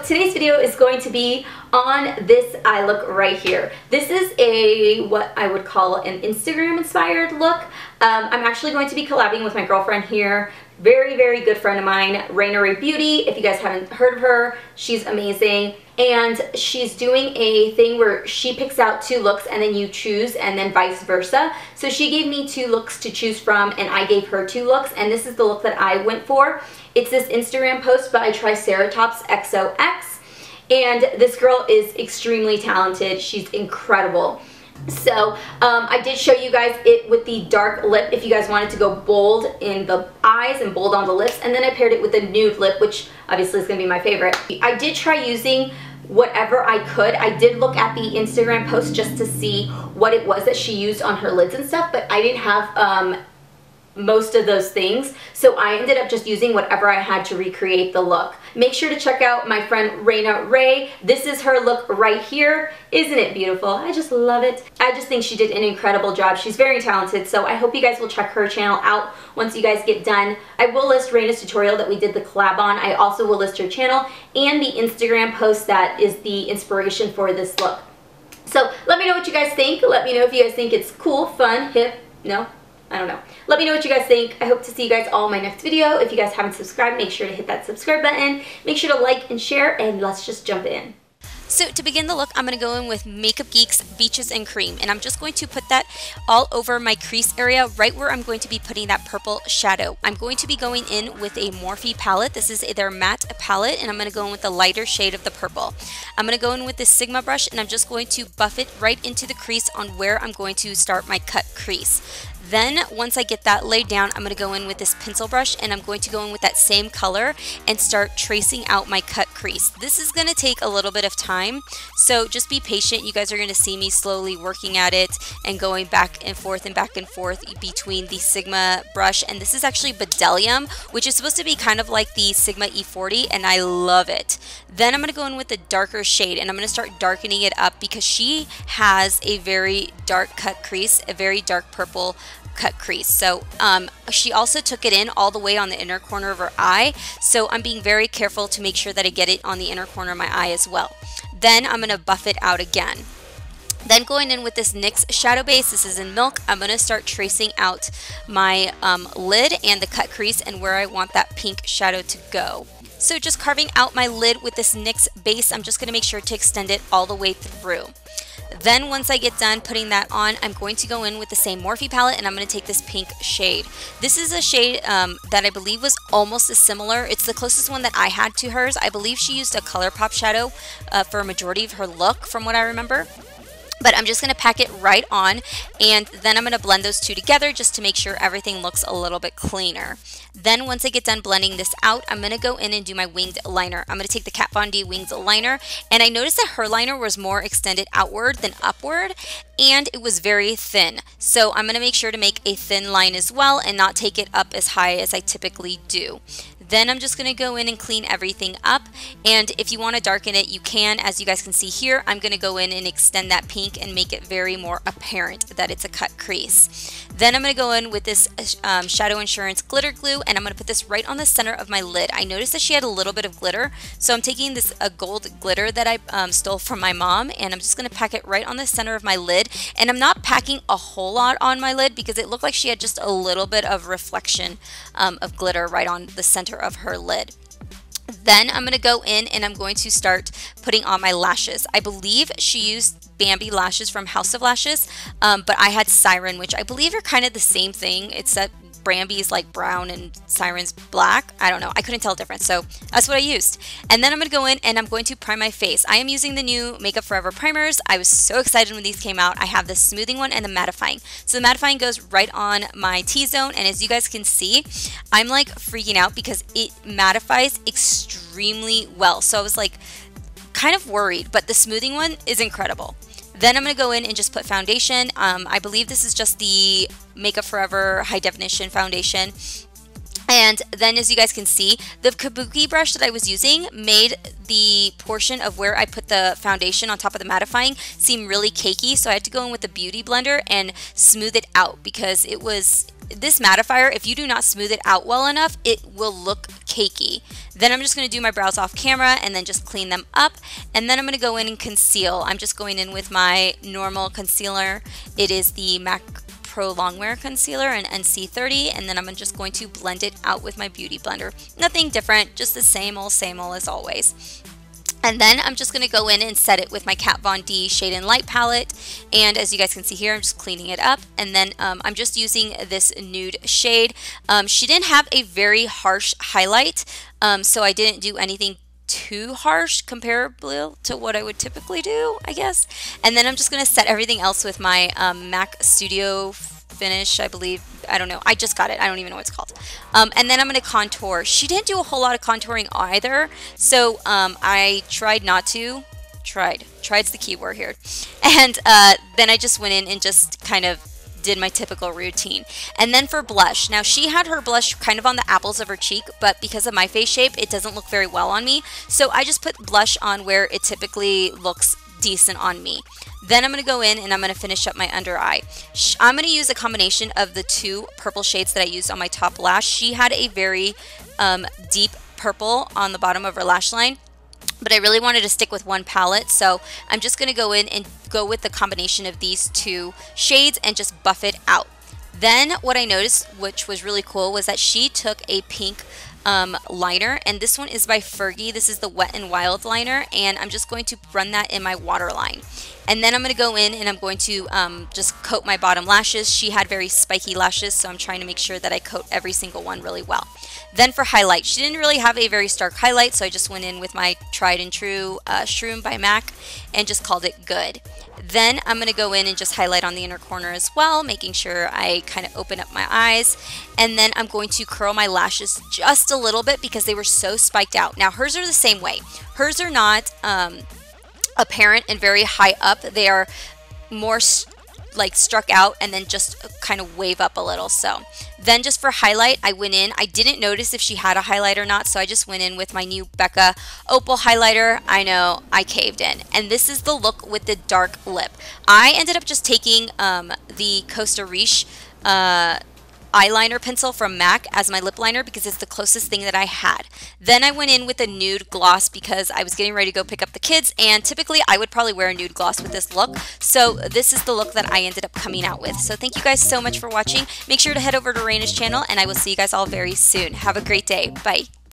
today's video is going to be on this eye look right here. This is a, what I would call an Instagram inspired look. I'm actually going to be collabing with my girlfriend here. Very, very good friend of mine, ReynaRaeBeauty. If you guys haven't heard of her, she's amazing. And she's doing a thing where she picks out 2 looks and then you choose, and then vice versa. So she gave me 2 looks to choose from and I gave her 2 looks, and this is the look that I went for. It's this Instagram post by Triceratops XOX, and this girl is extremely talented. She's incredible. So I did show you guys it with the dark lip if you guys wanted to go bold in the eyes and bold on the lips, and then I paired it with a nude lip, which obviously is going to be my favorite. I did try using whatever I could. I did look at the Instagram post just to see what it was that she used on her lids and stuff, but I didn't have most of those things, so I ended up just using whatever I had to recreate the look. Make sure to check out my friend ReynaRae. This is her look right here. Isn't it beautiful? I just love it. I just think she did an incredible job. She's very talented, so I hope you guys will check her channel out once you guys get done. I will list Reyna's tutorial that we did the collab on. I also will list her channel and the Instagram post that is the inspiration for this look. So let me know what you guys think. Let me know if you guys think it's cool, fun, hip, no? I don't know. Let me know what you guys think. I hope to see you guys all in my next video. If you guys haven't subscribed, make sure to hit that subscribe button. Make sure to like and share, and let's just jump in. So to begin the look, I'm going to go in with Makeup Geek's Beaches and Cream, and I'm just going to put that all over my crease area, right where I'm going to be putting that purple shadow. I'm going to be going in with a Morphe palette. This is their matte palette, and I'm going to go in with the lighter shade of the purple. I'm going to go in with this Sigma brush, and I'm just going to buff it right into the crease on where I'm going to start my cut crease. Then once I get that laid down, I'm going to go in with this pencil brush, and I'm going to go in with that same color and start tracing out my cut crease. This is going to take a little bit of time, so just be patient. You guys are going to see me slowly working at it and going back and forth between the Sigma brush, and this is actually Bdellium, which is supposed to be kind of like the Sigma E40, and I love it. Then I'm going to go in with a darker shade, and I'm going to start darkening it up because she has a very dark cut crease, a very dark purple cut crease. So she also took it in all the way on the inner corner of her eye, so I'm being very careful to make sure that I get it on the inner corner of my eye as well. Then I'm going to buff it out again. Then going in with this NYX shadow base, this is in Milk, I'm going to start tracing out my lid and the cut crease and where I want that pink shadow to go. So just carving out my lid with this NYX base, I'm just going to make sure to extend it all the way through. Then once I get done putting that on, I'm going to go in with the same Morphe palette, and I'm going to take this pink shade. This is a shade that I believe was almost as similar. It's the closest one that I had to hers. I believe she used a ColourPop shadow for a majority of her look from what I remember. But I'm just going to pack it right on, and then I'm going to blend those two together just to make sure everything looks a little bit cleaner. Then once I get done blending this out, I'm going to go in and do my winged liner. I'm going to take the Kat Von D winged liner, and I noticed that her liner was more extended outward than upward, and it was very thin. So I'm going to make sure to make a thin line as well and not take it up as high as I typically do. Then I'm just going to go in and clean everything up, and if you want to darken it, you can. As you guys can see here, I'm going to go in and extend that pink and make it very more apparent that it's a cut crease. Then I'm going to go in with this Shadow Insurance glitter glue, and I'm going to put this right on the center of my lid. I noticed that she had a little bit of glitter, so I'm taking this gold glitter that I stole from my mom, and I'm just going to pack it right on the center of my lid. And I'm not packing a whole lot on my lid because it looked like she had just a little bit of reflection of glitter right on the center of her lid. Then I'm going to go in and I'm going to start putting on my lashes. I believe she used Bambi lashes from House of Lashes, but I had Siren, which I believe are kind of the same thing, except Bambi's like brown and Siren's black. I don't know. I couldn't tell the difference, so that's what I used. And then I'm going to go in and I'm going to prime my face. I am using the new Makeup Forever primers. I was so excited when these came out. I have the smoothing one and the mattifying. So the mattifying goes right on my T-zone, and as you guys can see, I'm like freaking out because it mattifies extremely well. So I was like kind of worried, but the smoothing one is incredible. Then I'm going to go in and just put foundation. I believe this is just the Makeup Forever High Definition Foundation. And then as you guys can see, the kabuki brush that I was using made the portion of where I put the foundation on top of the mattifying seem really cakey. So I had to go in with the Beauty Blender and smooth it out because it was this mattifier, if you do not smooth it out well enough, it will look cakey. Then I'm just going to do my brows off camera and then just clean them up. And then I'm going to go in and conceal. I'm just going in with my normal concealer. It is the MAC Pro Longwear Concealer in NC30, and then I'm just going to blend it out with my Beauty Blender. Nothing different, just the same old as always. And then I'm just going to go in and set it with my Kat Von D Shade and Light palette. And as you guys can see here, I'm just cleaning it up. And then I'm just using this nude shade. She didn't have a very harsh highlight, so I didn't do anything too harsh comparable to what I would typically do, I guess. And then I'm just going to set everything else with my MAC Studio Finish, I believe. I don't know. I just got it. I don't even know what it's called. And then I'm going to contour. She didn't do a whole lot of contouring either, so I tried not to. Tried's the key word here. And then I just went in and just kind of did my typical routine. And then for blush, now she had her blush kind of on the apples of her cheek, but because of my face shape, it doesn't look very well on me. So I just put blush on where it typically looks decent on me. Then I'm going to go in and I'm going to finish up my under eye. I'm going to use a combination of the two purple shades that I used on my top lash. She had a very deep purple on the bottom of her lash line, but I really wanted to stick with one palette, so I'm just going to go in and go with the combination of these two shades and just buff it out. Then what I noticed, which was really cool, was that she took a pink liner, and this one is by Fergie. This is the Wet n Wild liner, and I'm just going to run that in my waterline. And then I'm going to go in and I'm going to just coat my bottom lashes. She had very spiky lashes, so I'm trying to make sure that I coat every single one really well. Then for highlight, she didn't really have a very stark highlight, so I just went in with my tried and true Shroom by MAC and just called it good. Then I'm going to go in and just highlight on the inner corner as well, making sure I kind of open up my eyes. And then I'm going to curl my lashes just a little bit because they were so spiked out. Now hers are the same way. Hers are not apparent and very high up. They are more like struck out and then just kind of wave up a little. So then just for highlight, I went in. I didn't notice if she had a highlight or not, so I just went in with my new Becca Opal highlighter. I know, I caved in. And this is the look with the dark lip. I ended up just taking the Costa Riche eyeliner pencil from MAC as my lip liner because it's the closest thing that I had. Then I went in with a nude gloss because I was getting ready to go pick up the kids, and typically I would probably wear a nude gloss with this look. So this is the look that I ended up coming out with. So thank you guys so much for watching. Make sure to head over to Reyna's channel, and I will see you guys all very soon. Have a great day. Bye.